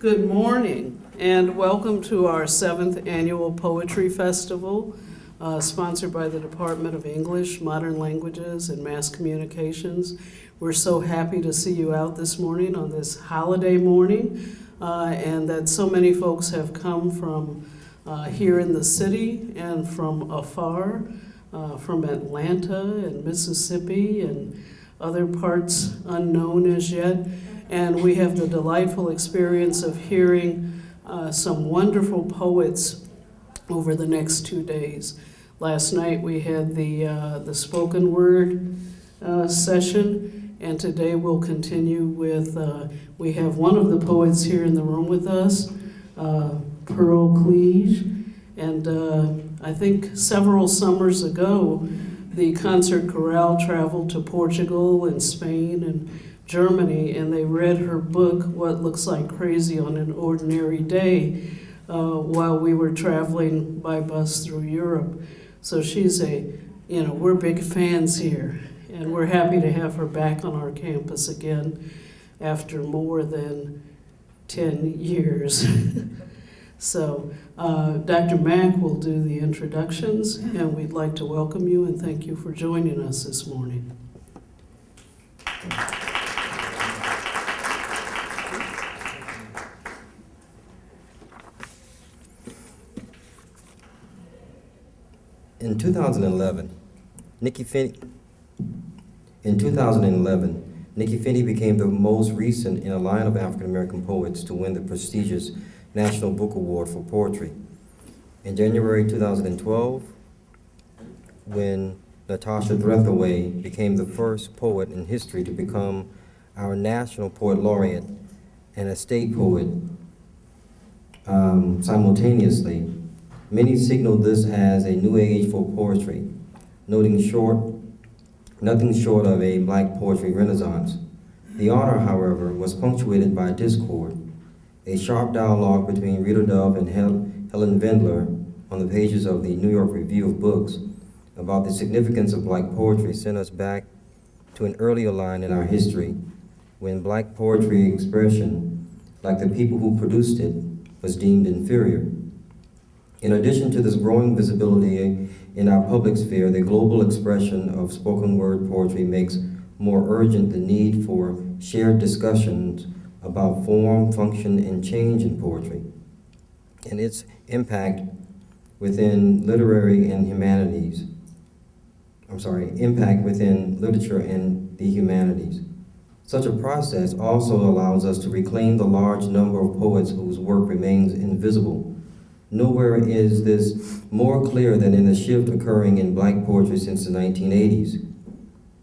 Good morning, and welcome to our 7th Annual Poetry Festival, sponsored by the Department of English, Modern Languages, and Mass Communications. We're so happy to see you out this morning on this holiday morning, and that so many folks have come from here in the city and from afar, from Atlanta and Mississippi and other parts unknown as yet. And we have the delightful experience of hearing some wonderful poets over the next 2 days. Last night we had the spoken word session, and today we'll continue with, we have one of the poets here in the room with us, Pearl Cleage. And I think several summers ago, the concert chorale traveled to Portugal and Spain and Germany, and they read her book, What Looks Like Crazy on an Ordinary Day, while we were traveling by bus through Europe. So she's we're big fans here, and we're happy to have her back on our campus again after more than 10 years. So Dr. Mack will do the introductions, and we'd like to welcome you and thank you for joining us this morning. In 2011, Nikki Finney became the most recent in a line of African-American poets to win the prestigious National Book Award for Poetry. In January 2012, when Natasha Drethaway became the first poet in history to become our National Poet Laureate and a state poet simultaneously, many signaled this as a new age for poetry, nothing short of a Black poetry renaissance. The honor, however, was punctuated by discord, a sharp dialogue between Rita Dove and Helen Vendler on the pages of the New York Review of Books about the significance of Black poetry sent us back to an earlier line in our history when Black poetry expression, like the people who produced it, was deemed inferior. In addition to this growing visibility in our public sphere, the global expression of spoken word poetry makes more urgent the need for shared discussions about form, function, and change in poetry, and its impact within impact within literature and the humanities. Such a process also allows us to reclaim the large number of poets whose work remains invisible. Nowhere is this more clear than in the shift occurring in Black poetry since the 1980s.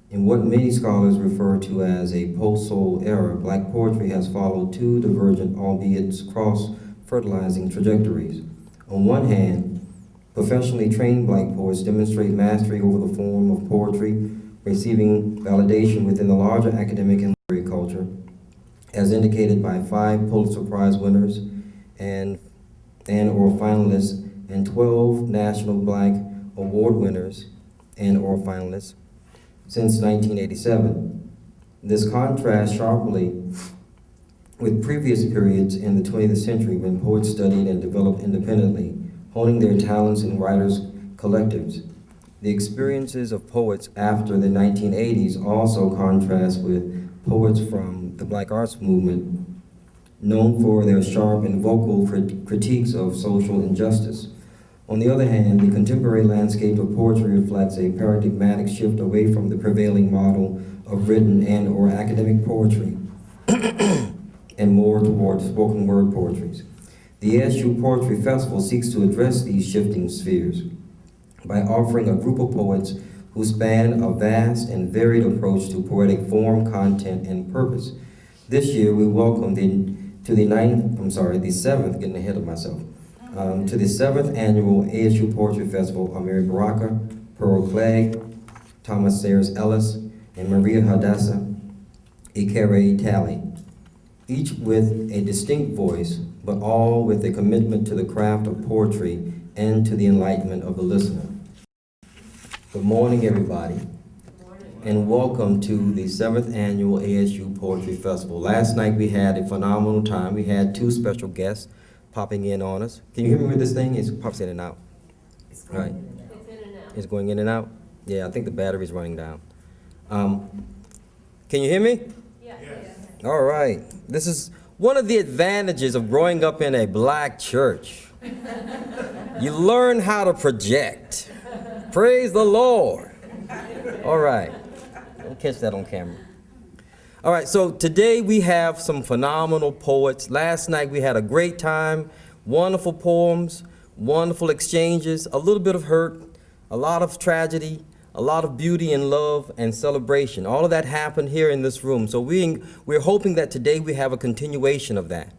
In what many scholars refer to as a post-soul era, Black poetry has followed two divergent, albeit cross-fertilizing trajectories. On one hand, professionally trained Black poets demonstrate mastery over the form of poetry, receiving validation within the larger academic and literary culture, as indicated by 5 Pulitzer Prize winners and/or finalists and 12 National Black Award winners and/or finalists since 1987. This contrasts sharply with previous periods in the 20th century when poets studied and developed independently, honing their talents in writers' collectives. The experiences of poets after the 1980s also contrast with poets from the Black arts movement, known for their sharp and vocal critiques of social injustice. On the other hand, the contemporary landscape of poetry reflects a paradigmatic shift away from the prevailing model of written and/or academic poetry and more towards spoken word poetry. The ASU Poetry Festival seeks to address these shifting spheres by offering a group of poets who span a vast and varied approach to poetic form, content, and purpose. This year, we welcome to the 7th annual ASU Poetry Festival, Amiri Baraka, Pearl Cleage, Thomas Sayers Ellis, and Maria Hadassah Ikere Talley, each with a distinct voice, but all with a commitment to the craft of poetry and to the enlightenment of the listener. Good morning, everybody. and welcome to the 7th Annual ASU Poetry Festival. Last night we had a phenomenal time. We had 2 special guests popping in on us. Can you hear me with this thing? It pops in and out. All right. It's in and out. It's going in and out? Yeah, I think the battery's running down. Can you hear me? Yes. All right. This is one of the advantages of growing up in a black church. You learn how to project. Praise the Lord. All right. Don't catch that on camera. All right, so today we have some phenomenal poets. Last night we had a great time, wonderful poems, wonderful exchanges, a little bit of hurt, a lot of tragedy, a lot of beauty and love and celebration. All of that happened here in this room. So we're hoping that today we have a continuation of that.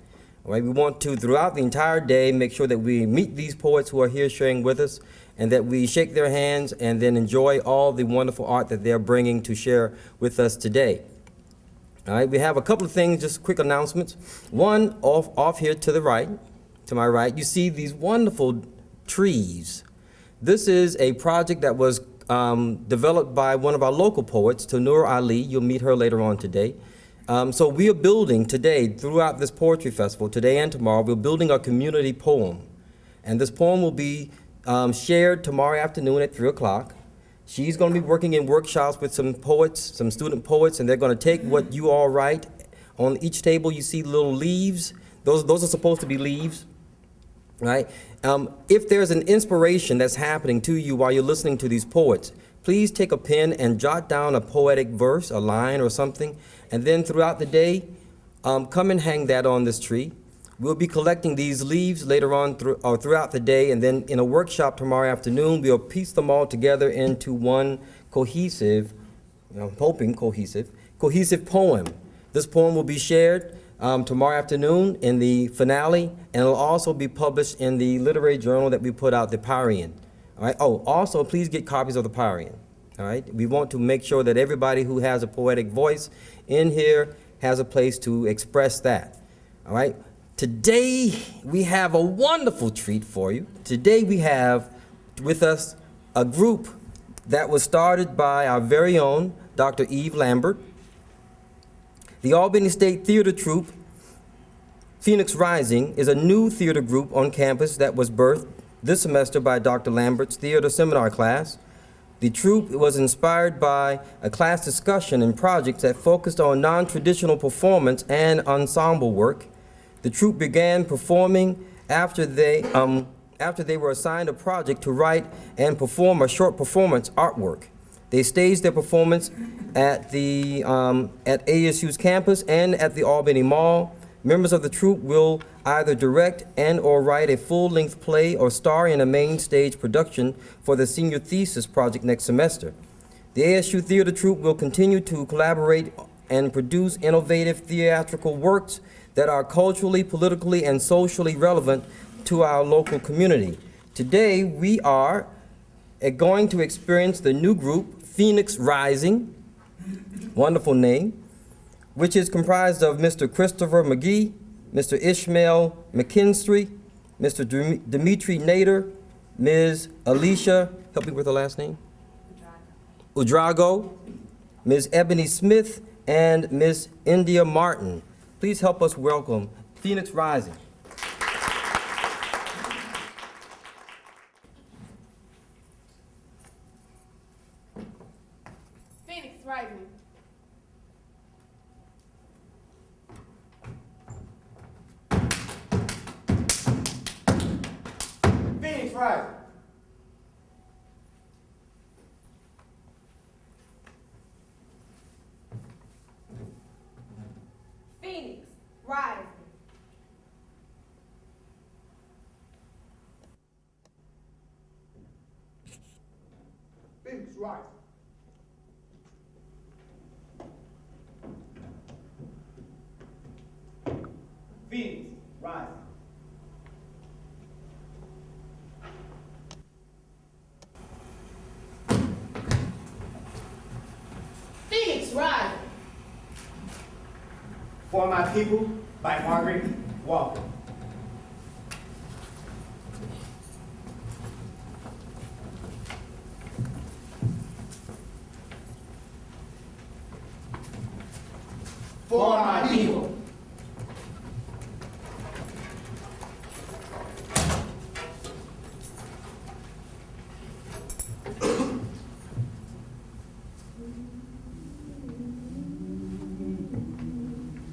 All right, we want to, throughout the entire day, make sure that we meet these poets who are here sharing with us, and that we shake their hands and then enjoy all the wonderful art that they're bringing to share with us today. All right, we have a couple of things, just quick announcements. One, off here to the right, to my right, you see these wonderful trees. This is a project that was developed by one of our local poets, Tanur Ali. You'll meet her later on today. So we are building today, throughout this poetry festival, today and tomorrow, we're building a community poem. And this poem will be shared tomorrow afternoon at 3 o'clock. She's going to be working in workshops with some poets, some student poets, and they're going to take what you all write. On each table you see little leaves. Those are supposed to be leaves, right? If there's an inspiration that's happening to you while you're listening to these poets, please take a pen and jot down a poetic verse, a line or something, and then throughout the day, come and hang that on this tree. We'll be collecting these leaves later on throughout the day, and then in a workshop tomorrow afternoon, we'll piece them all together into one cohesive, I'm hoping cohesive poem. This poem will be shared tomorrow afternoon in the finale, and it'll also be published in the literary journal that we put out, the Parian. All right. Oh, also, please get copies of the Parian. All right. We want to make sure that everybody who has a poetic voice in here has a place to express that. All right. Today, we have a wonderful treat for you. Today, we have with us a group that was started by our very own Dr. Eve Lambert. The Albany State Theater Troupe, Phoenix Rising, is a new theater group on campus that was birthed this semester by Dr. Lambert's theater seminar class. The troupe was inspired by a class discussion and projects that focused on non-traditional performance and ensemble work. The troupe began performing after they were assigned a project to write and perform a short performance artwork. They staged their performance at ASU's campus and at the Albany Mall. Members of the troupe will either direct and or write a full-length play or star in a main stage production for the senior thesis project next semester. The ASU Theater Troupe will continue to collaborate and produce innovative theatrical works that are culturally, politically, and socially relevant to our local community. Today, we are going to experience the new group, Phoenix Rising, wonderful name, which is comprised of Mr. Christopher McGee, Mr. Ishmael McKinstry, Mr. Dimitri Nader, Ms. Alicia, help me with the last name? Udrago, Ms. Ebony Smith, and Ms. India Martin. Please help us welcome Phoenix Rising. Phoenix Rising. Phoenix Rising. Phoenix Rising. Phoenix Rising. Phoenix Rising. Phoenix Rising. For My People by Margaret Walker. For my people.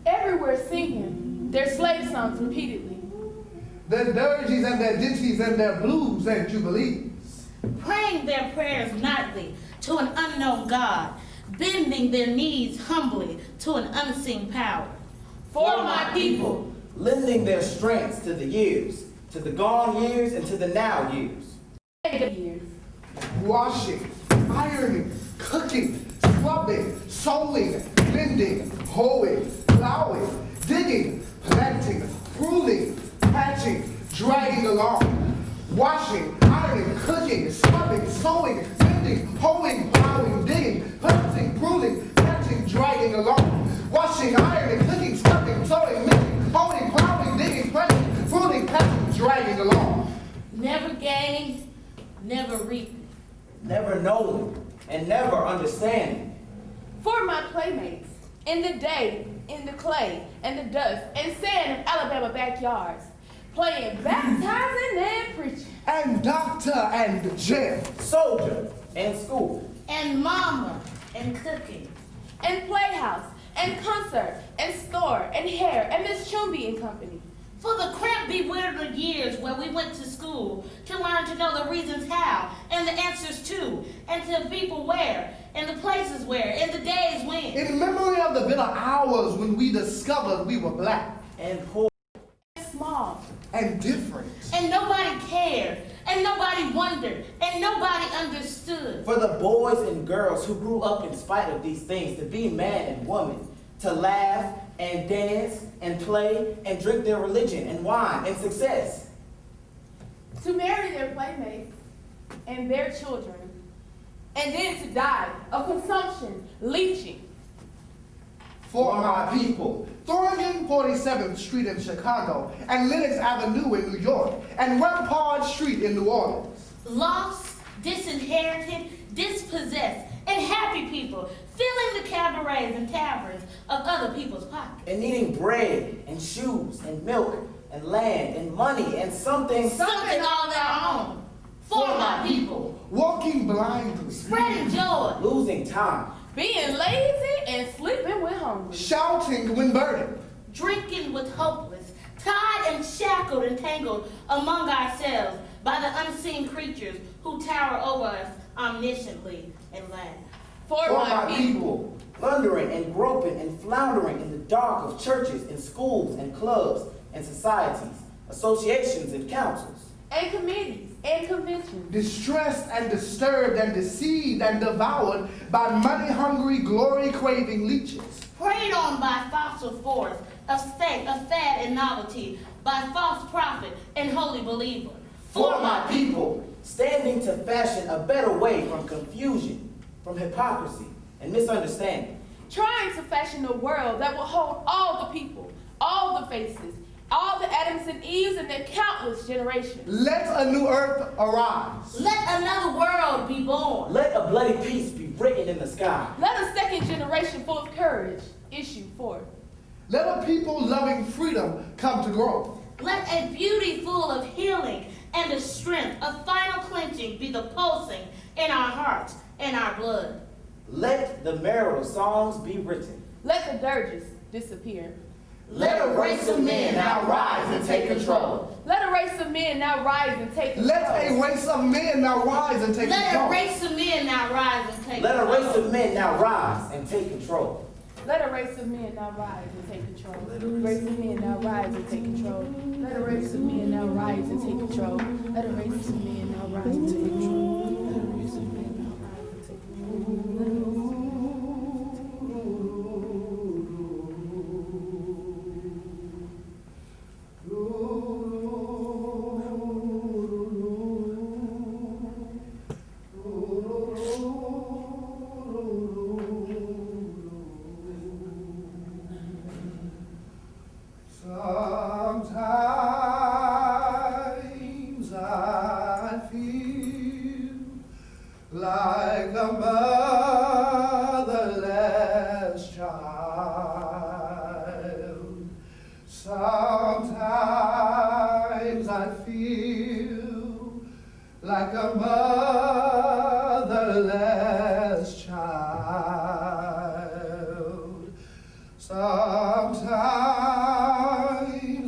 Everywhere singing their slave songs repeatedly. Their dirges and their ditties and their blues and jubilees. Praying their prayers nightly to an unknown God, bending their knees humbly to an unseen power. For my people. Lending their strengths to the years, to the gone years and to the now years. Years. Washing, ironing, cooking, scrubbing, sewing, mending, hoeing, plowing, digging, planting, pruning, patching, dragging along. Washing, ironing, cooking, scrubbing, sewing, mending, hoeing, plowing, digging, planting, pruning, patching, dragging along. Washing, ironing, cooking, scrubbing, sewing, mending, hoeing, plowing, digging, planting, pruning, patching, dragging along. Never gaining, never reaping. Never knowing and never understanding. For my playmates. In the day, in the clay, and the dust, and sand of Alabama backyards. Playing, baptizing, and preaching. And doctor and jail. Soldier and school. And mama, and cooking. And playhouse, and concert, and store, and hair, and Miss Chumby and company. For the cramped, bewildered years where we went to school to learn to know the reasons how, and the answers to, and to people where, and the places where, and the days when. In memory of the bitter hours when we discovered we were black. And poor. And small. And different. And nobody cared, and nobody wondered, and nobody understood. For the boys and girls who grew up in spite of these things, to be man and woman, to laugh and dance and play and drink their religion and wine and success. To marry their playmates and their children. And then to die of consumption, leeching. For my people. Thornton 47th Street in Chicago, and Lenox Avenue in New York, and Rampart Street in New Orleans. Lost, disinherited, dispossessed, and happy people filling the cabarets and taverns of other people's pockets. And needing bread and shoes and milk and land and money and something All their own. For my people. Walking blindly. Spreading joy. losing time. Being lazy and sleeping when hungry. Shouting when burdened. Drinking with hopeless, tied and shackled and tangled among ourselves by the unseen creatures who tower over us omnisciently and laugh. For my people. Blundering and groping and floundering in the dark of churches and schools and clubs and societies, associations and councils. And committees and conventions. Distressed and disturbed and deceived and devoured by money-hungry, glory-craving leeches. Preyed on by fossil force of state, of fad and novelty, by false prophet and holy believer. For my people, standing to fashion a better way from confusion, from hypocrisy and misunderstanding. Trying to fashion a world that will hold all the people, all the faces, all the Adams and Eves and their countless generations. Let a new earth arise. Let another world be born. Let a bloody peace be written in the sky. Let a second generation full of courage issue forth. Let a people loving freedom come to grow. Let a beauty full of healing and the strength of final clenching be the pulsing in our hearts and our blood. Let the marital songs be written. Let the dirges disappear. Let a race of men now rise and take control. Let a race of men now rise and take control. Let a race of men now rise and take Let control. a race of men now rise and take Let a control. race of men now rise and take control. Let a race of men now rise and take control. Let a race of men now rise and take control. Let a race of men now rise and take control. Let a race of men now rise and take control. Let a race of men now rise and take control. Sometimes I feel Sometimes I feel like a motherless child. Sometimes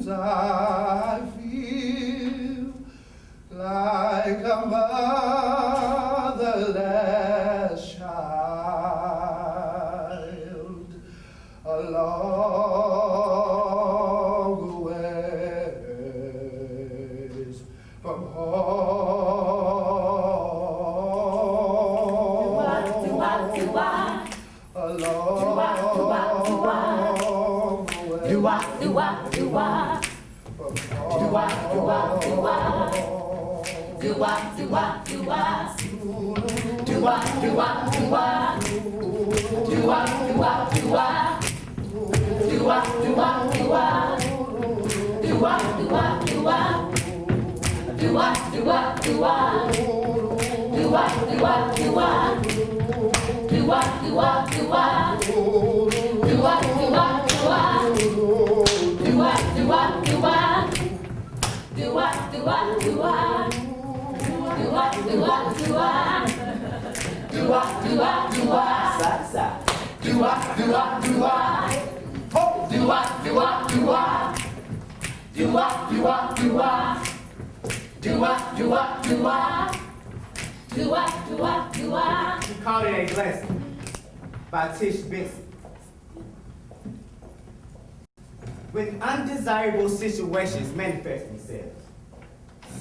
I feel like a motherless child. A long ways from home. A long He called it a blessing by Tish Benson. When undesirable situations manifest themselves,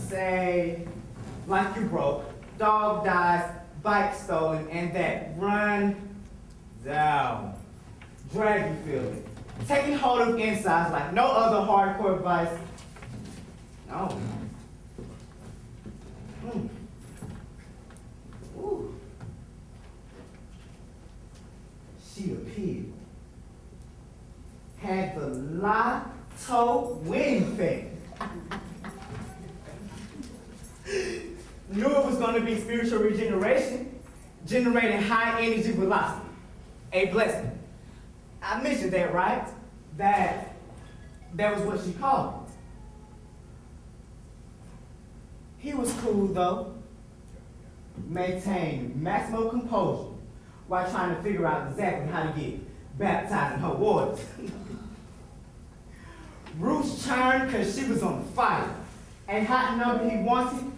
say, like you broke, dog dies, bike stolen, and that run down, drag you feeling, taking hold of insides like no other hardcore vice. No. Ooh. She appeared. Had the lotto winning thing. Knew it was going to be spiritual regeneration, generating high energy velocity. A blessing. I mentioned that, right? That was what she called it. He was cool though. Maintained maximum composure while trying to figure out exactly how to get baptized in her waters. Roots churned because she was on fire. And hot number he wanted,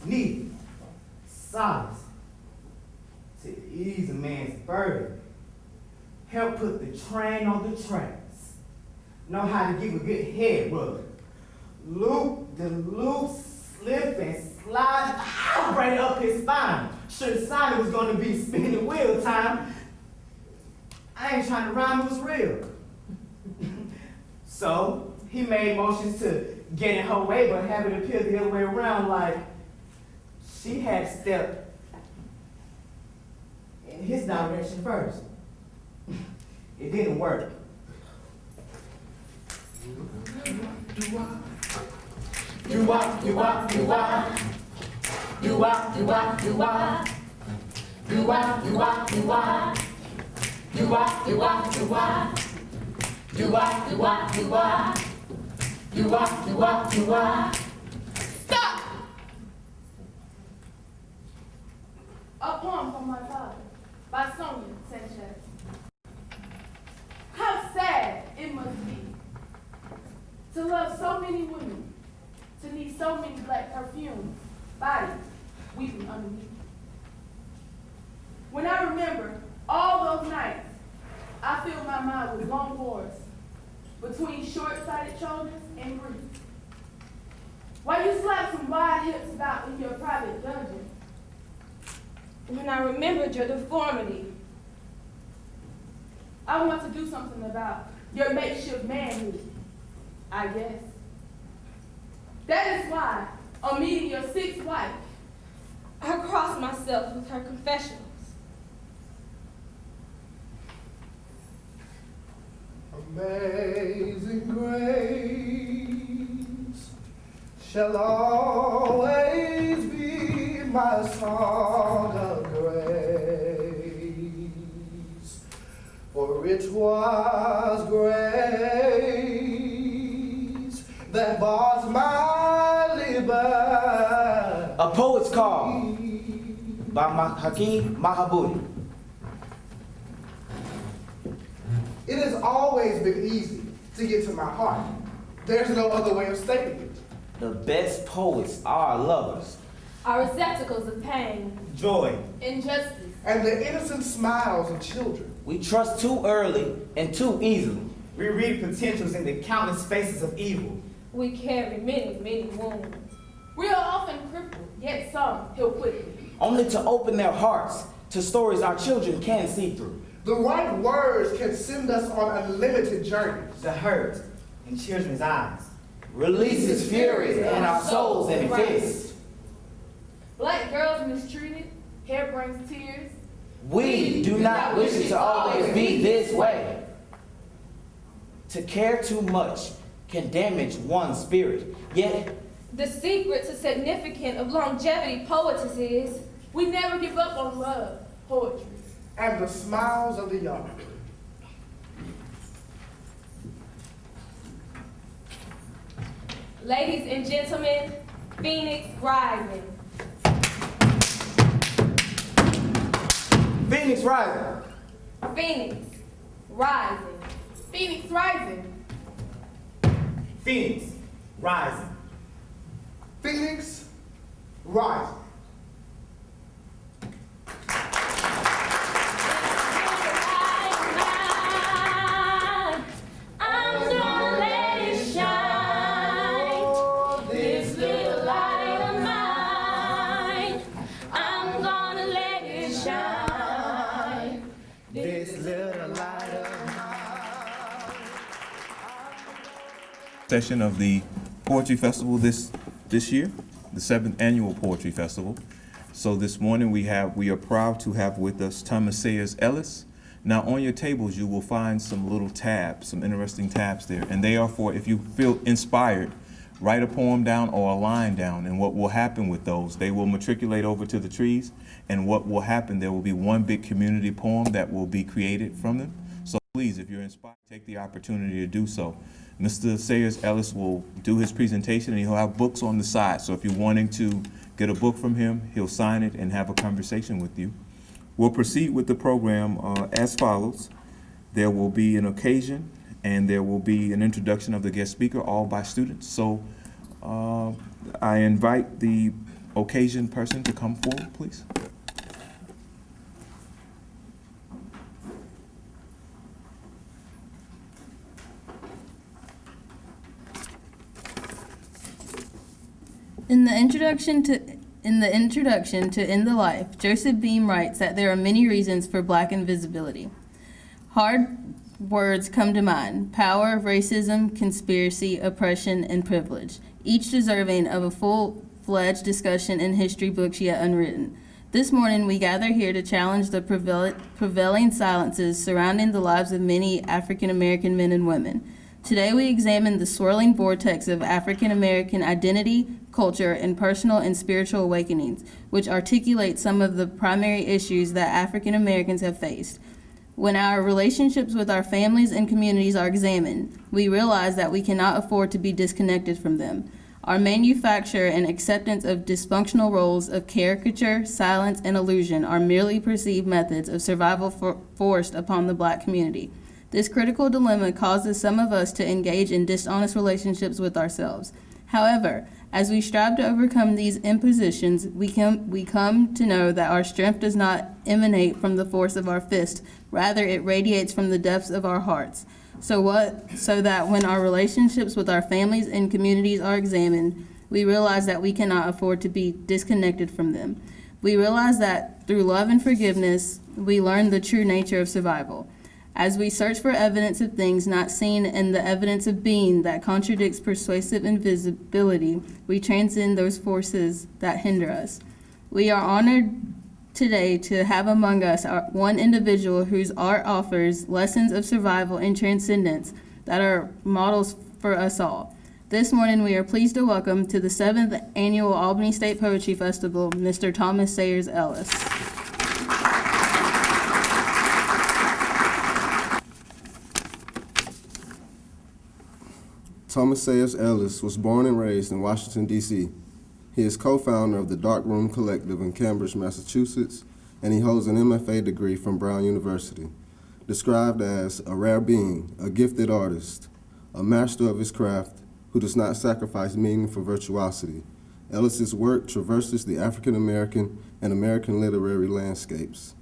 needed. Solace to ease a man's burden. Help put the train on the tracks. Know how to give a good head rub. Loop the loops, slip and slide right up his spine. Should have signed it was going to be spinning wheel time. I ain't trying to rhyme, it was real. So he made motions to get in her way, but have it appear the other way around, like she had stepped in his direction first. It didn't work. Stop! A poem from my father by Sonia Sanchez. How sad it must be to love so many women, to need so many black perfumes, bodies weeping underneath. When I remember all those nights, I fill my mind with long wars between short-sighted shoulders and grief. While you slap some wide hips about in your private dungeon. When I remembered your deformity, I want to do something about your makeshift manhood, I guess. That is why, on meeting your sixth wife, I crossed myself with her confessionals. Amazing grace shall always be my song of grace, for it was grace Call by Hakeem Mahabouti. It has always been easy to get to my heart. There's no other way of stating it. The best poets are lovers. Our receptacles of pain, Joy. injustice. And the innocent smiles of children. We trust too early and too easily. We read potentials in the countless faces of evil. We carry many, many wounds. We are often crippled, yet some heal quickly. Only to open their hearts to stories our children can see through. The right words can send us on unlimited journeys. The hurt in children's eyes releases fury in our souls in a fist. Black girls mistreated, hair brings tears. We do not wish it to always be this way. To care too much can damage one's spirit, yet The secret to significance of longevity poetess is we never give up on love, poetry. And the smiles of the young. Ladies and gentlemen, Phoenix rising. Phoenix rising. Phoenix rising. Phoenix rising. Phoenix rising. Phoenix rising. I'm gonna let it shine. This little light of mine. I'm gonna let it shine. This little light of Session of the Poetry Festival this year, the 7th Annual Poetry Festival. So this morning we are proud to have with us Thomas Sayers Ellis. Now on your tables you will find some little tabs, some interesting tabs there, and they are for if you feel inspired, write a poem down or a line down, and what will happen with those, they will matriculate over to the trees, and what will happen, there will be one big community poem that will be created from them. So please, if you're inspired, take the opportunity to do so. Mr. Sayers Ellis will do his presentation and he'll have books on the side. So if you're wanting to get a book from him, he'll sign it and have a conversation with you. We'll proceed with the program as follows. There will be an occasion and there will be an introduction of the guest speaker, all by students. So I invite the occasion person to come forward, please. In the introduction to In the Life, Joseph Beam writes that there are many reasons for Black invisibility. Hard words come to mind: power, racism, conspiracy, oppression, and privilege, each deserving of a full-fledged discussion in history books yet unwritten. This morning we gather here to challenge the prevailing silences surrounding the lives of many African American men and women. Today we examine the swirling vortex of African American identity, culture, and personal and spiritual awakenings, which articulate some of the primary issues that African Americans have faced. When our relationships with our families and communities are examined, we realize that we cannot afford to be disconnected from them. Our manufacture and acceptance of dysfunctional roles of caricature, silence, and illusion are merely perceived methods of survival forced upon the Black community. This critical dilemma causes some of us to engage in dishonest relationships with ourselves. However, as we strive to overcome these impositions, we come to know that our strength does not emanate from the force of our fist. Rather, it radiates from the depths of our hearts. So that when our relationships with our families and communities are examined, we realize that we cannot afford to be disconnected from them. We realize that through love and forgiveness, we learn the true nature of survival. As we search for evidence of things not seen and the evidence of being that contradicts persuasive invisibility, we transcend those forces that hinder us. We are honored today to have among us one individual whose art offers lessons of survival and transcendence that are models for us all. This morning we are pleased to welcome to the 7th Annual Albany State Poetry Festival, Mr. Thomas Sayers Ellis. Thomas Sayers Ellis was born and raised in Washington, D.C. He is co-founder of the Dark Room Collective in Cambridge, Massachusetts, and he holds an MFA degree from Brown University. Described as a rare being, a gifted artist, a master of his craft who does not sacrifice meaning for virtuosity, Ellis's work traverses the African American and American literary landscapes.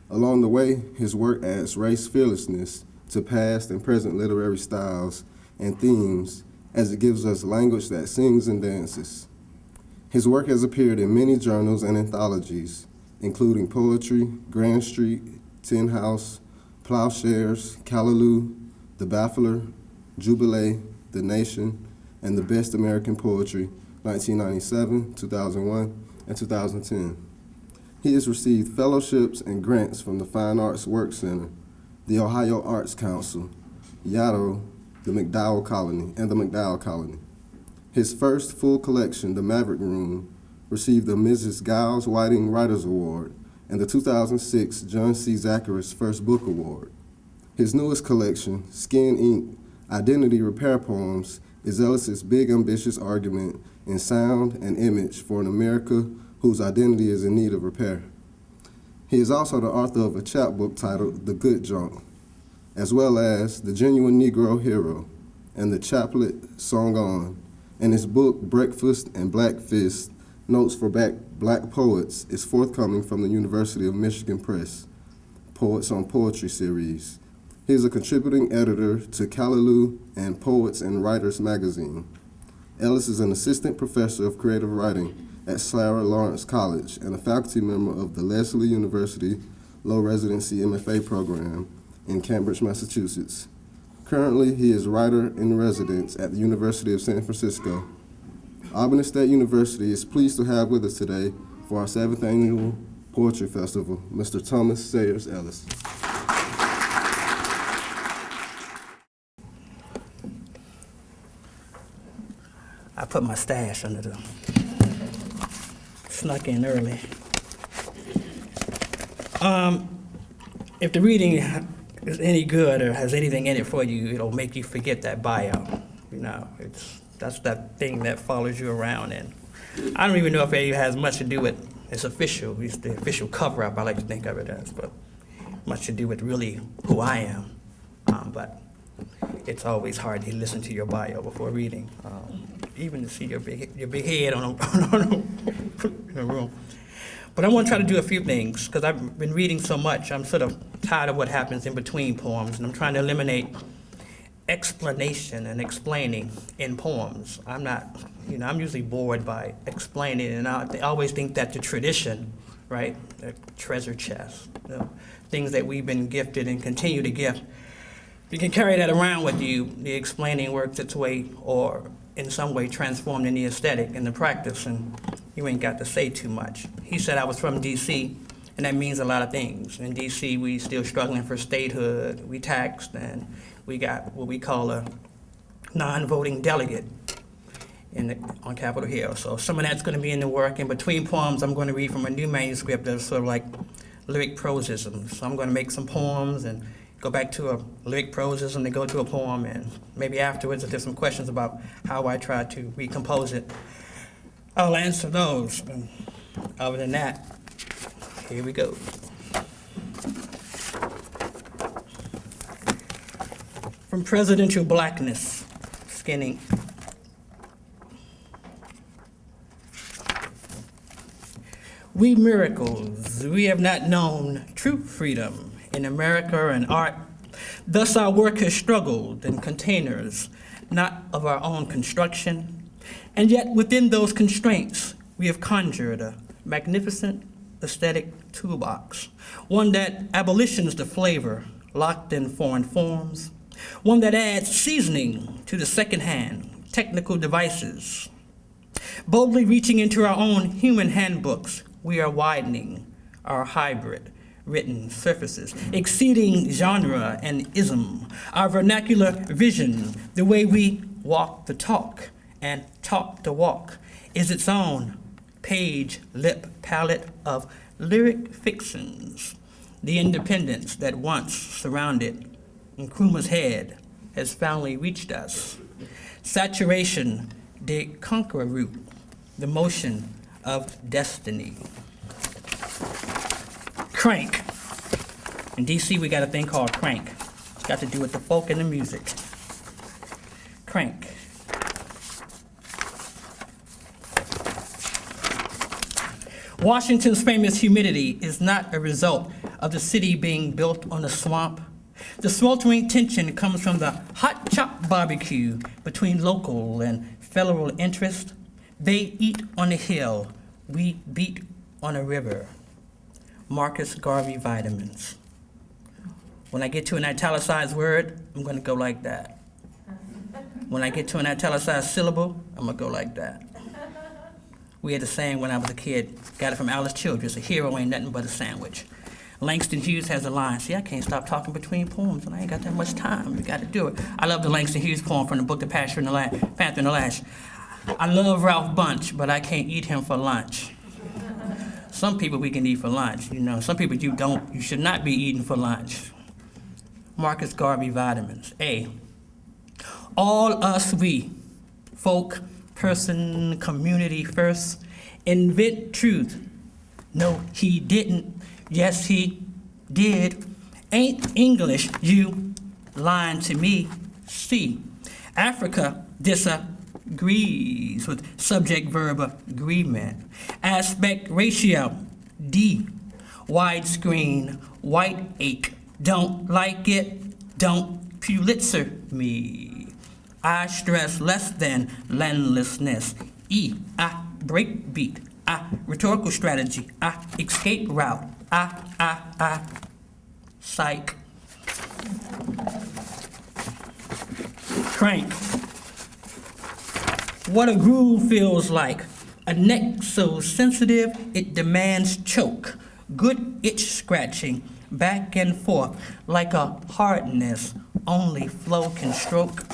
Along the way, his work adds race fearlessness to past and present literary styles and themes as it gives us language that sings and dances. His work has appeared in many journals and anthologies, including Poetry, Grand Street, Tin House, Plowshares, Callaloo, The Baffler, Jubilee, The Nation, and The Best American Poetry, 1997, 2001, and 2010. He has received fellowships and grants from the Fine Arts Work Center, the Ohio Arts Council, Yaddo, the McDowell Colony. His first full collection, The Maverick Room, received the Mrs. Giles Whiting Writers Award and the 2006 John C. Zacharias First Book Award. His newest collection, Skin Ink, Identity Repair Poems, is Ellis's big ambitious argument in sound and image for an America whose identity is in need of repair. He is also the author of a chapbook titled The Good Junk, as well as The Genuine Negro Hero and the chaplet Song On, and his book Breakfast and Black Fist, Notes for Black Poets, is forthcoming from the University of Michigan Press, Poets on Poetry series. He is a contributing editor to Callaloo and Poets and Writers magazine. Ellis is an assistant professor of creative writing at Sarah Lawrence College and a faculty member of the Lesley University Low Residency MFA program in Cambridge, Massachusetts. Currently, he is writer in residence at the University of San Francisco. Albany State University is pleased to have with us today for our 7th annual Poetry Festival, Mr. Thomas Sayers Ellis. I put my stash under the, snuck in early. If the reading is any good or has anything in it for you, it'll make you forget that bio. You know, that's that thing that follows you around, and I don't even know if it has much to do with it's official. It's the official cover-up, I like to think of it as, but much to do with really who I am. But it's always hard to listen to your bio before reading, even to see your big head on in a room. But I want to try to do a few things, because I've been reading so much, I'm sort of tired of what happens in between poems, and I'm trying to eliminate explanation and explaining in poems. I'm not, I'm usually bored by explaining, and I always think that the tradition, right, the treasure chest, things that we've been gifted and continue to gift, you can carry that around with you. The explaining works its way, or in some way transformed in the aesthetic and the practice, and you ain't got to say too much. He said I was from D.C., and that means a lot of things. In D.C., we still struggling for statehood. We taxed, and we got what we call a non-voting delegate on Capitol Hill. So some of that's going to be in the work. In between poems, I'm going to read from a new manuscript that's sort of like lyric prosism. So I'm going to make some poems and go back to a lyric prosism, then go to a poem, and maybe afterwards, if there's some questions about how I try to recompose it, I'll answer those. And other than that, here we go. From Presidential Blackness, Skinning. We miracles, we have not known true freedom in America and art. Thus our work has struggled in containers, not of our own construction. And yet within those constraints, we have conjured a magnificent aesthetic toolbox, one that abolitions the flavor locked in foreign forms, one that adds seasoning to the secondhand technical devices. Boldly reaching into our own human handbooks, we are widening our hybrid written surfaces, exceeding genre and ism, our vernacular vision, the way we walk the talk and talk the walk, is its own page, lip, palette of lyric fictions. The independence that once surrounded Nkrumah's head has finally reached us. Saturation, the conqueror root, the motion of destiny. Crank. In DC, we got a thing called crank. It's got to do with the folk and the music. Crank. Washington's famous humidity is not a result of the city being built on a swamp. The sweltering tension comes from the hot chop barbecue between local and federal interests. They eat on a hill, we beat on a river. Marcus Garvey vitamins. When I get to an italicized word, I'm going to go like that. When I get to an italicized syllable, I'm going to go like that. We had the saying when I was a kid, got it from Alice Childress, a hero ain't nothing but a sandwich. Langston Hughes has a line, see, I can't stop talking between poems, and I ain't got that much time. We got to do it. I love the Langston Hughes poem from the book The Panther and the Lash. I love Ralph Bunche, but I can't eat him for lunch. Some people we can eat for lunch, you know. Some people you should not be eating for lunch. Marcus Garvey vitamins. A, all us we, folk, person, community first, invent truth. No, he didn't. Yes, he did. Ain't English, you lying to me. C, Africa disagrees with subject-verb agreement. Aspect ratio. D, widescreen, white ache. Don't like it, don't Pulitzer me. I stress less than landlessness. E, breakbeat. Rhetorical strategy. Escape route. Psych. Crank. What a groove feels like. A neck so sensitive it demands choke. Good itch scratching. Back and forth like a hardness only flow can stroke.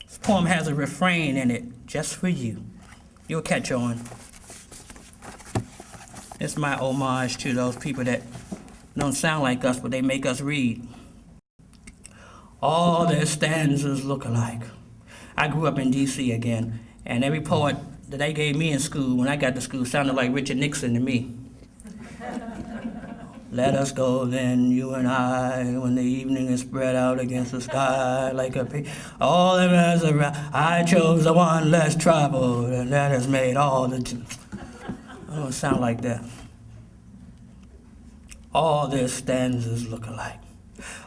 This poem has a refrain in it just for you. You'll catch on. It's my homage to those people that don't sound like us, but they make us read. All their stanzas look alike. I grew up in DC again, and every poet that they gave me in school, when I got to school, sounded like Richard Nixon to me. Let us go then, you and I, when the evening is spread out against the sky like a all that has around. I chose the one less traveled, and that has made all the. I don't sound like that. All their stanzas look alike.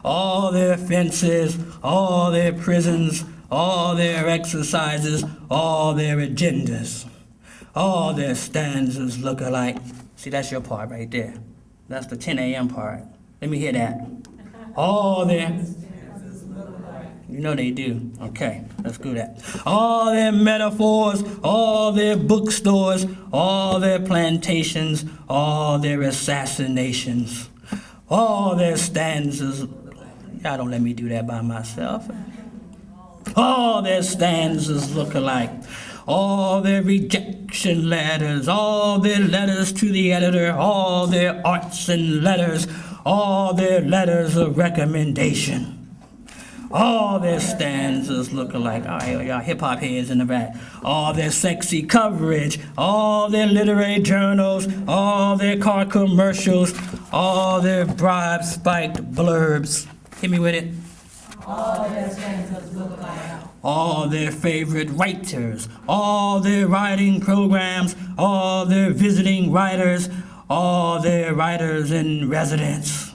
All their fences, all their prisons, all their exercises, all their agendas, all their stanzas look alike. See, that's your part right there. That's the 10 a.m. part. Let me hear that. All their, you know they do. Okay, let's do that. All their metaphors, all their bookstores, all their plantations, all their assassinations, all their stanzas. Y'all don't let me do that by myself. All their stanzas look alike. All their rejection letters, all their letters to the editor, all their arts and letters, all their letters of recommendation. All their stanzas look alike. All right, y'all hip-hop heads in the back. All their sexy coverage, all their literary journals, all their car commercials, all their bribe-spiked blurbs. Hit me with it. All their stanzas look alike. All their favorite writers, all their writing programs, all their visiting writers, all their writers in residence.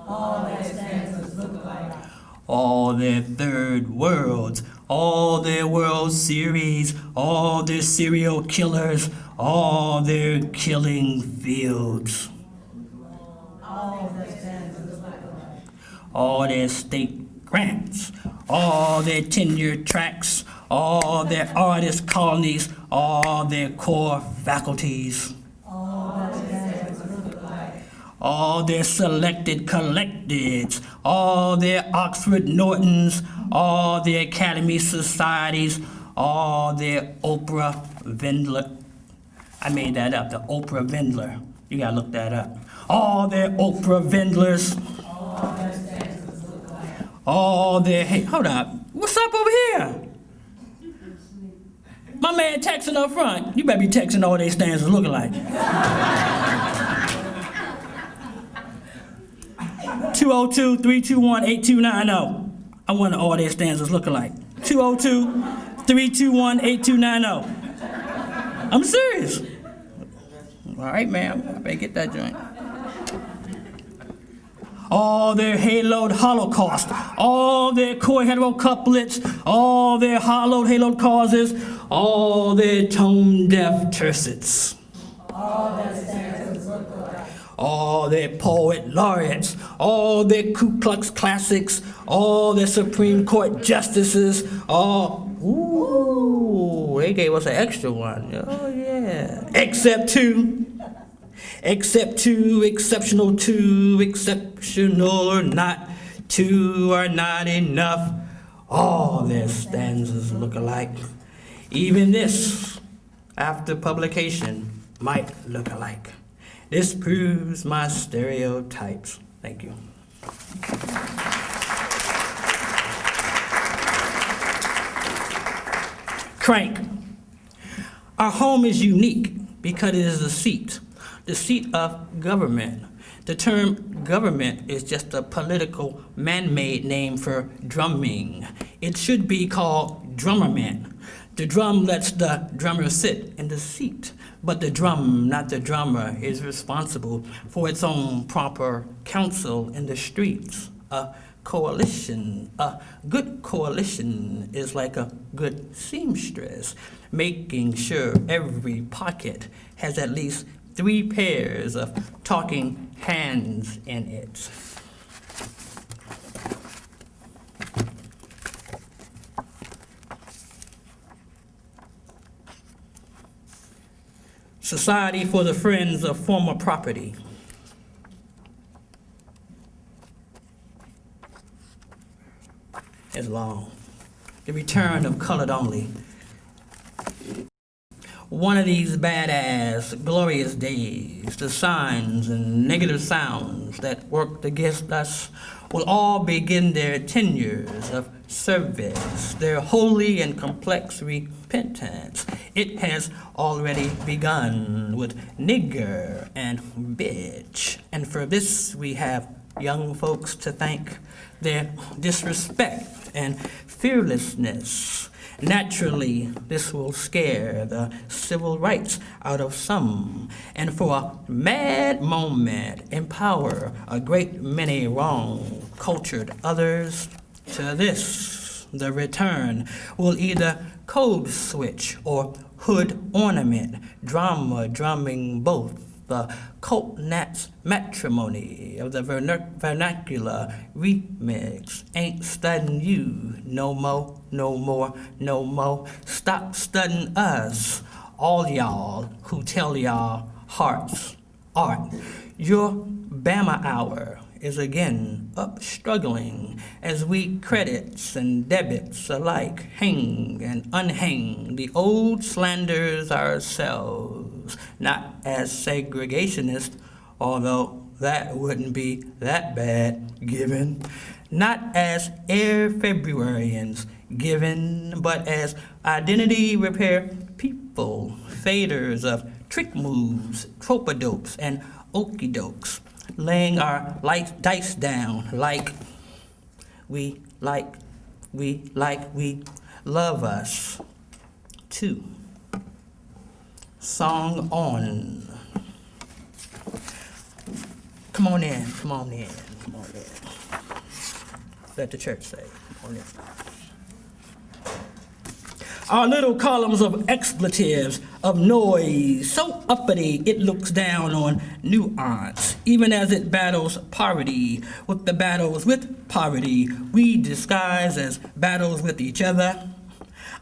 All their stanzas look alike. All their third worlds, all their World Series, all their serial killers, all their killing fields. All their stanzas look alike. All their state grants, all their tenure tracks, all their artist colonies, all their core faculties. All their stanzas look alike. All their selected collecteds, all their Oxford Nortons, all their Academy Societies, all their Oprah Vendler. I made that up, the Oprah Vendler. You gotta look that up. All their Oprah Vendlers. All their stanzas look alike. All their, hey, hold up. What's up over here? My man texting up front. You better be texting all these stanzas looking like. 202-321-8290. I want all their stanzas looking like. 202-321-8290. I'm serious. All right, man. I better get that joint. All their haloed holocaust, all their coy hetero couplets, all their hollowed haloed causes, all their tone-deaf tercets. All their poet laureates, all their Ku Klux classics, all their Supreme Court justices, they gave us an extra one. Oh yeah. Except two, exceptional or not, two are not enough. All their stanzas look alike. Even this, after publication, might look alike. This proves my stereotypes. Thank you. Crank. Our home is unique because it is the seat of government. The term government is just a political man-made name for drumming. It should be called drummerment. The drum lets the drummer sit in the seat, but the drum, not the drummer, is responsible for its own proper counsel in the streets. A good coalition is like a good seamstress, making sure every pocket has at least 3 pairs of talking hands in it. Society for the Friends of Former Property. It's long. The Return of Colored Only. One of these badass, glorious days, the signs and negative sounds that worked against us will all begin their tenures of service, their holy and complex repentance. It has already begun with nigger and bitch, and for this we have young folks to thank. Their disrespect and fearlessness. Naturally, this will scare the civil rights out of some, and for a mad moment, empower a great many wrong-cultured others. To this, the return will either code switch or hood ornament, drama drumming both. The cult Nats matrimony of the vernacular remix. Ain't studying you no more, no more, no more. Stop studying us, all y'all who tell y'all hearts art. Your Bama hour is again up struggling as we credits and debits alike hang and unhang the old slanders ourselves, not as segregationists, although that wouldn't be that bad given, not as air Februarians given, but as identity repair people, faders of trick moves, tropodopes, and okey-dokes, laying our dice down like we love us too. Song on. Come on in. Let the church say, come on in. Our little columns of expletives, of noise, so uppity it looks down on nuance, even as it battles poverty. With the battles with poverty, we disguise as battles with each other.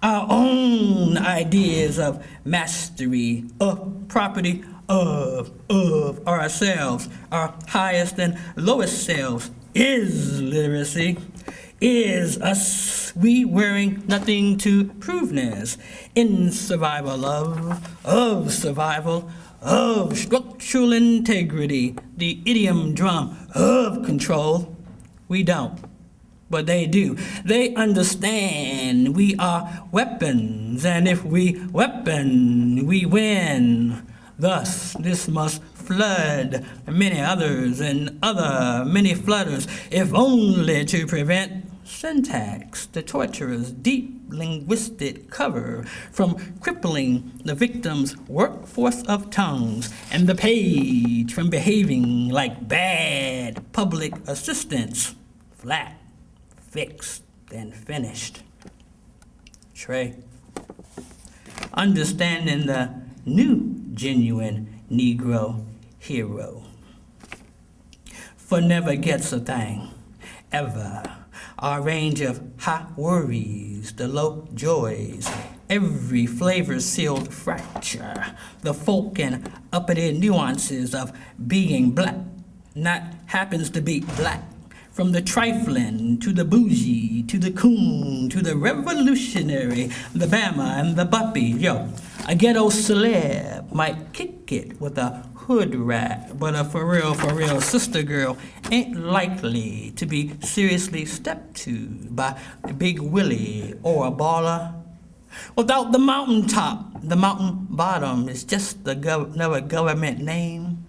Our own ideas of mastery, of property, of ourselves, our highest and lowest selves, is literacy. Is us, we wearing nothing to proveness, in survival of survival, of structural integrity, the idiom drum of control. We don't but they do. They understand we are weapons, and if we weapon, we win. Thus, this must flood many others and other many flooders, if only to prevent syntax, the torturer's deep linguistic cover, from crippling the victim's workforce of tongues, and the page from behaving like bad public assistants, flat, fixed, and finished. Trey. Understanding the new genuine Negro hero. For never gets a thing, ever. Our range of high worries, the low joys, every flavor sealed fracture, the folk and uppity nuances of being black, not happens to be black. From the trifling to the bougie, to the coon, to the revolutionary, the Bama and the Buppy, yo. A ghetto celeb might kick it with a hood rat, but a for real sister girl ain't likely to be seriously stepped to by Big Willie or a baller. Without the mountaintop, the mountain bottom is just another government name.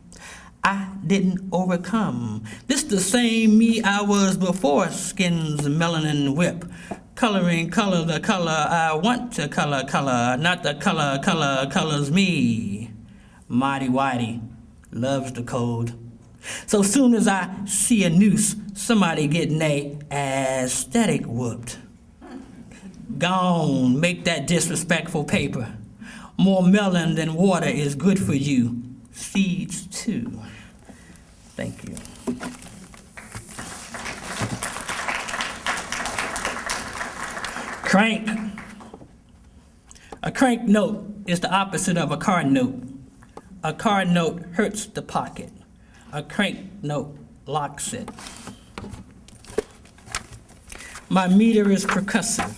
I didn't overcome. This the same me I was before skin's melanin whip. Coloring color the color I want to color, not the color colors me. Mighty Whitey loves the code. So soon as I see a noose, somebody getting a aesthetic whooped. Gone, make that disrespectful paper. More melon than water is good for you. Seeds too. Thank you. Crank. A crank note is the opposite of a car note. A car note hurts the pocket. A crank note locks it. My meter is percussive.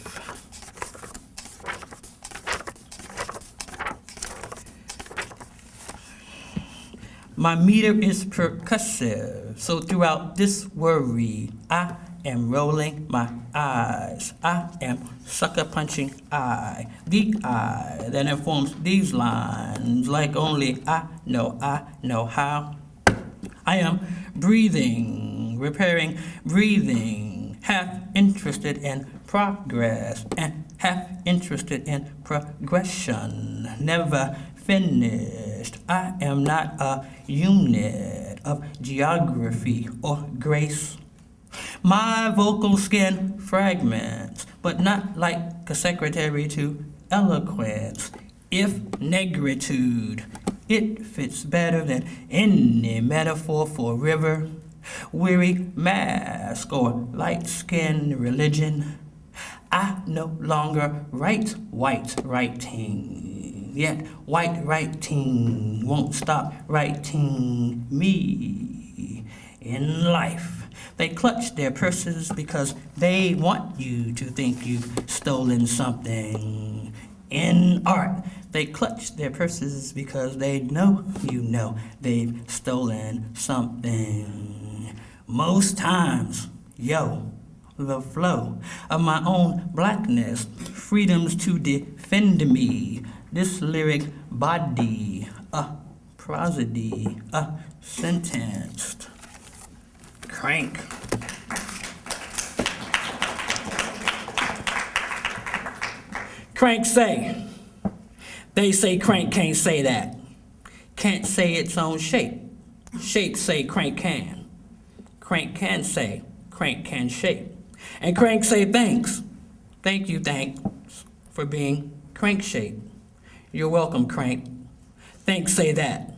My meter is percussive, so throughout this worry, I am rolling my eyes. I am sucker punching the I that informs these lines like only I know how. I am breathing, repairing, breathing, half interested in progress and half interested in progression. Never finished. I am not a unit of geography or grace. My vocal skin fragments, but not like a secretary to eloquence. If negritude, it fits better than any metaphor for river, weary mask, or light-skinned religion. I no longer write white writing, yet white writing won't stop writing me. In life, they clutch their purses because they want you to think you've stolen something. In art, they clutch their purses because they know you know they've stolen something. Most times, the flow of my own blackness, freedoms to defend me, this lyric body, a prosody, a sentenced. Crank. Crank say. They say crank can't say that. Can't say its own shape. Shape say crank can. Crank can say crank can shape. And crank say thanks. Thank you, thanks for being crank shaped. You're welcome, crank. Thanks say that.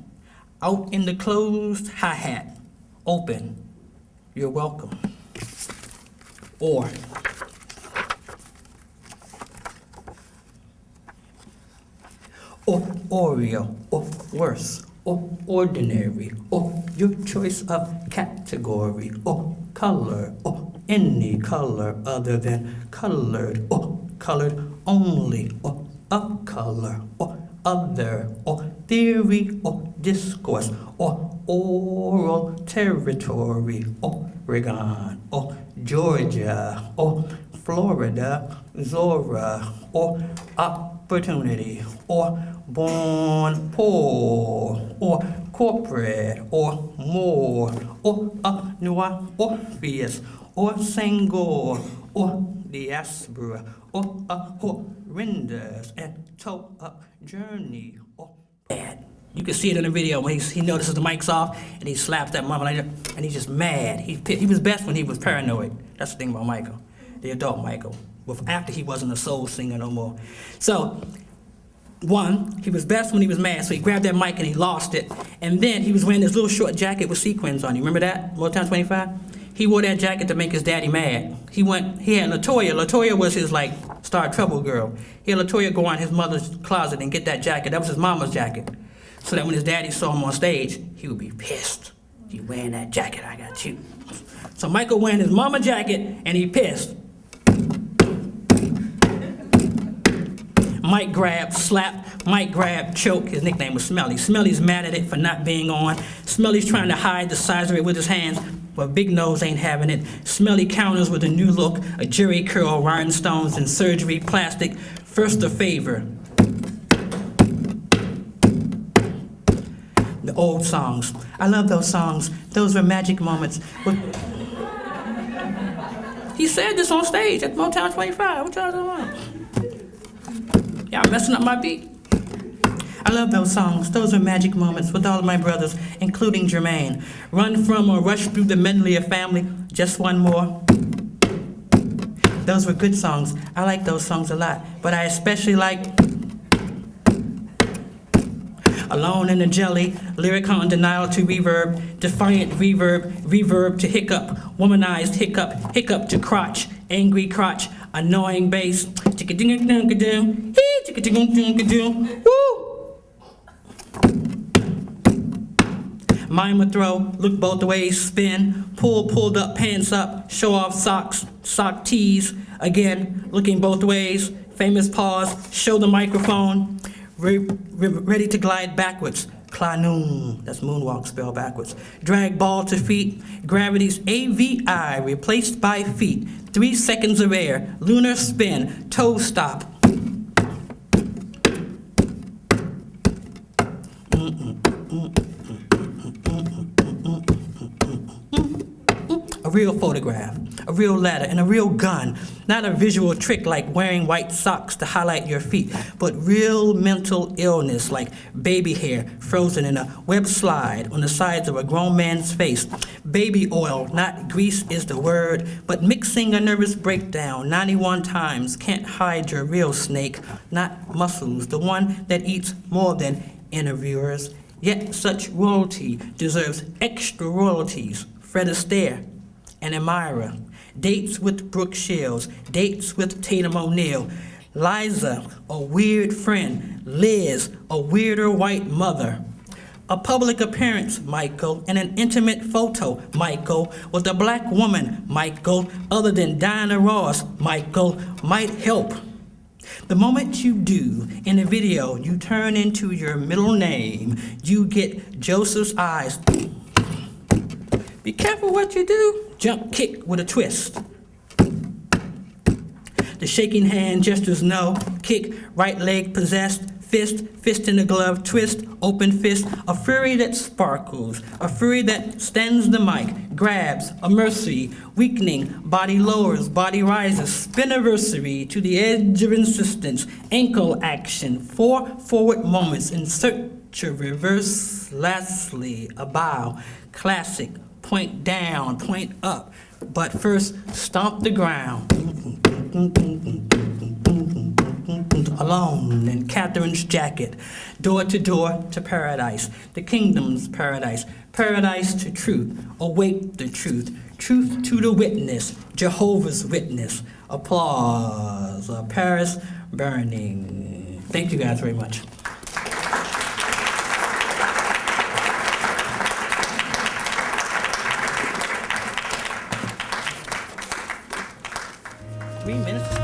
Out in the closed hi-hat. Open. You're welcome. Or Oreo, or worse, or ordinary, or your choice of category, or color, or any color other than colored, or colored only, or of color, or other, or theory, or discourse, or oral territory, Oregon, or Georgia, or Florida, Zora, or opportunity, or born poor, or corporate, or more, or Orpheus, or Sangor, or diaspora, or horrendous and toe up journey, or bad. You can see it in the video when he notices the mic's off and he slaps that mama like that, and he's just mad. He was best when he was paranoid. That's the thing about Michael, the adult Michael. After he wasn't a soul singer no more. So, one, he was best when he was mad, so he grabbed that mic and he lost it. And then he was wearing this little short jacket with sequins on. You remember that? Motown 25? He wore that jacket to make his daddy mad. He had LaToya. LaToya was his, star trouble girl. He had LaToya go in his mother's closet and get that jacket. That was his mama's jacket. So that when his daddy saw him on stage, he would be pissed. You wearing that jacket, I got you. So Michael wearing his mama jacket and he pissed. Mike grabbed, slapped, Mike grabbed, choke. His nickname was Smelly. Smelly's mad at it for not being on. Smelly's trying to hide the size of it with his hands, but Big Nose ain't having it. Smelly counters with a new look, a jerry curl, rhinestones, and surgery, plastic. First a favor. The old songs. I love those songs. Those were magic moments. He said this on stage at Motown 25. What y'all talking about? Y'all messing up my beat. I love those songs. Those were magic moments with all of my brothers, including Jermaine. Run from or rush through the medley of family. Just one more. Those were good songs. I like those songs a lot. But I especially like Alone in the Jelly, lyric on denial to reverb, defiant reverb, reverb to hiccup, womanized hiccup, hiccup to crotch, angry crotch, annoying bass, chicka-ding-a-ding-a-ding, hee, chicka-ding-a-ding-a-ding, woo! Mime a throw, look both ways, spin, pulled up, pants up, show off socks, sock tees, again, looking both ways, famous pause, show the microphone, ready to glide backwards. Klanoon, that's moonwalk spelled backwards. Drag ball to feet. Gravity's AVI replaced by feet. 3 seconds of air. Lunar spin. Toe stop. A real photograph, a real letter, and a real gun. Not a visual trick like wearing white socks to highlight your feet, but real mental illness like baby hair frozen in a web slide on the sides of a grown man's face. Baby oil, not grease is the word, but mixing a nervous breakdown 91 times can't hide your real snake, not muscles, the one that eats more than interviewers. Yet such royalty deserves extra royalties. Fred Astaire and Amira, dates with Brooke Shields, dates with Tatum O'Neal, Liza, a weird friend, Liz, a weirder white mother, a public appearance, Michael, and an intimate photo, Michael, with a black woman, Michael, other than Diana Ross, Michael, might help. The moment you do in a video, you turn into your middle name, you get Joseph's eyes. Be careful what you do. Jump kick with a twist. The shaking hand gestures no. Kick, right leg possessed. Fist in the glove, twist, open fist. A fury that sparkles. A fury that stands the mic. Grabs, a mercy. Weakening, body lowers, body rises. Spiniversary to the edge of insistence. Ankle action. 4 forward moments in search of reverse. Lastly, a bow. Classic. Point down, point up, but first stomp the ground. Alone in Catherine's jacket, door to paradise, the kingdom's paradise, paradise to truth, await the truth, truth to the witness, Jehovah's Witness. Applause, Paris burning. Thank you guys very much. 3 minutes.